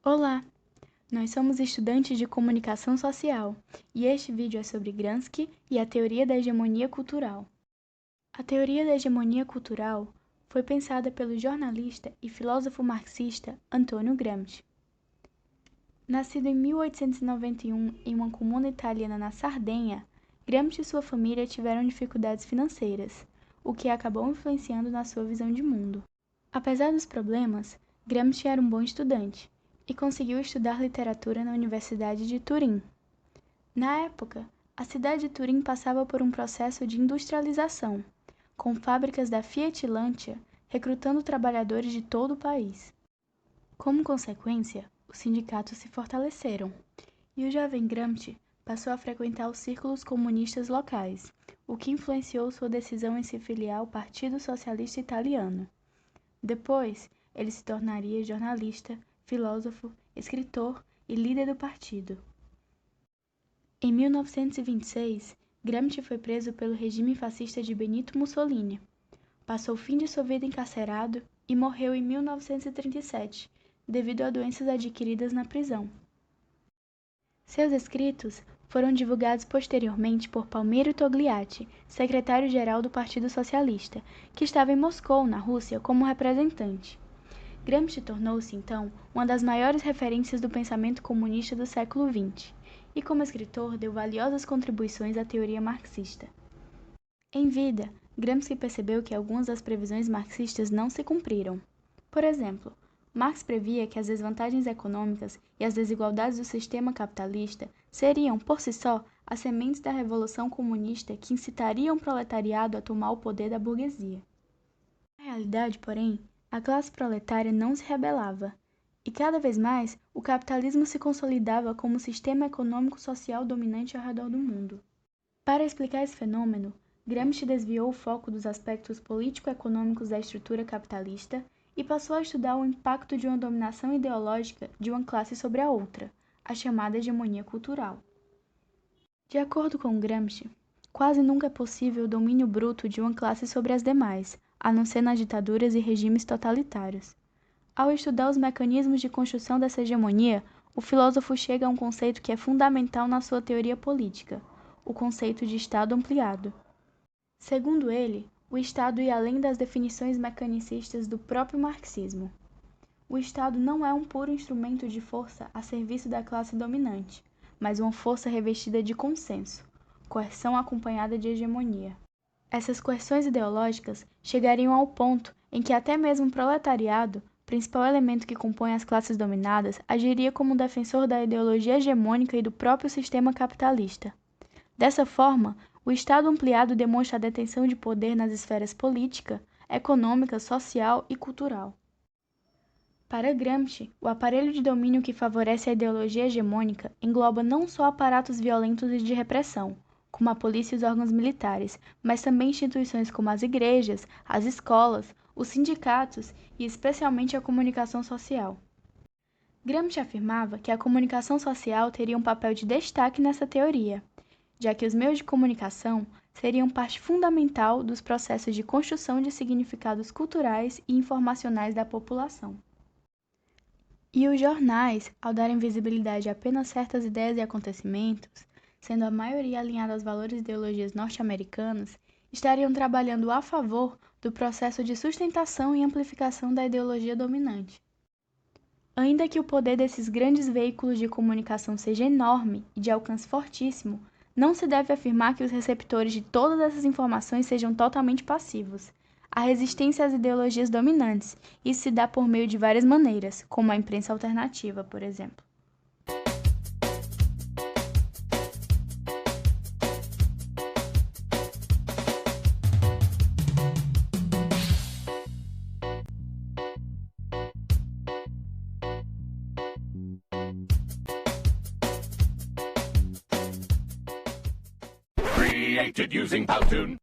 Olá, nós somos estudantes de comunicação social e este vídeo é sobre Gramsci e a teoria da hegemonia cultural. A teoria da hegemonia cultural foi pensada pelo jornalista e filósofo marxista Antonio Gramsci. Nascido em 1891 em uma comuna italiana na Sardenha, Gramsci e sua família tiveram dificuldades financeiras, o que acabou influenciando na sua visão de mundo. Apesar dos problemas, Gramsci era um bom estudante e conseguiu estudar literatura na Universidade de Turim. Na época, a cidade de Turim passava por um processo de industrialização, com fábricas da Fiat Lancia recrutando trabalhadores de todo o país. Como consequência, os sindicatos se fortaleceram, e o jovem Gramsci passou a frequentar os círculos comunistas locais, o que influenciou sua decisão em se filiar ao Partido Socialista Italiano. Depois, ele se tornaria jornalista, filósofo, escritor e líder do partido. Em 1926, Gramsci foi preso pelo regime fascista de Benito Mussolini. Passou o fim de sua vida encarcerado e morreu em 1937, devido a doenças adquiridas na prisão. Seus escritos foram divulgados posteriormente por Palmiro Togliatti, secretário-geral do Partido Socialista, que estava em Moscou, na Rússia, como representante. Gramsci tornou-se, então, uma das maiores referências do pensamento comunista do século XX, e como escritor deu valiosas contribuições à teoria marxista. Em vida, Gramsci percebeu que algumas das previsões marxistas não se cumpriram. Por exemplo, Marx previa que as desvantagens econômicas e as desigualdades do sistema capitalista seriam, por si só, as sementes da revolução comunista que incitariam o proletariado a tomar o poder da burguesia. Na realidade, porém, a classe proletária não se rebelava, e cada vez mais o capitalismo se consolidava como o sistema econômico-social dominante ao redor do mundo. Para explicar esse fenômeno, Gramsci desviou o foco dos aspectos político-econômicos da estrutura capitalista e passou a estudar o impacto de uma dominação ideológica de uma classe sobre a outra, a chamada hegemonia cultural. De acordo com Gramsci, quase nunca é possível o domínio bruto de uma classe sobre as demais, a não ser nas ditaduras e regimes totalitários. Ao estudar os mecanismos de construção dessa hegemonia, o filósofo chega a um conceito que é fundamental na sua teoria política, o conceito de Estado ampliado. Segundo ele, o Estado ia além das definições mecanicistas do próprio marxismo. O Estado não é um puro instrumento de força a serviço da classe dominante, mas uma força revestida de consenso, coerção acompanhada de hegemonia. Essas coerções ideológicas chegariam ao ponto em que até mesmo o proletariado, principal elemento que compõe as classes dominadas, agiria como um defensor da ideologia hegemônica e do próprio sistema capitalista. Dessa forma, o Estado ampliado demonstra a detenção de poder nas esferas política, econômica, social e cultural. Para Gramsci, o aparelho de domínio que favorece a ideologia hegemônica engloba não só aparatos violentos e de repressão, como a polícia e os órgãos militares, mas também instituições como as igrejas, as escolas, os sindicatos e especialmente a comunicação social. Gramsci afirmava que a comunicação social teria um papel de destaque nessa teoria, já que os meios de comunicação seriam parte fundamental dos processos de construção de significados culturais e informacionais da população. E os jornais, ao darem visibilidade a apenas certas ideias e acontecimentos, sendo a maioria alinhada aos valores e ideologias norte-americanas, estariam trabalhando a favor do processo de sustentação e amplificação da ideologia dominante. Ainda que o poder desses grandes veículos de comunicação seja enorme e de alcance fortíssimo, não se deve afirmar que os receptores de todas essas informações sejam totalmente passivos. Há resistência às ideologias dominantes, e isso se dá por meio de várias maneiras, como a imprensa alternativa, por exemplo. Created using Powtoon.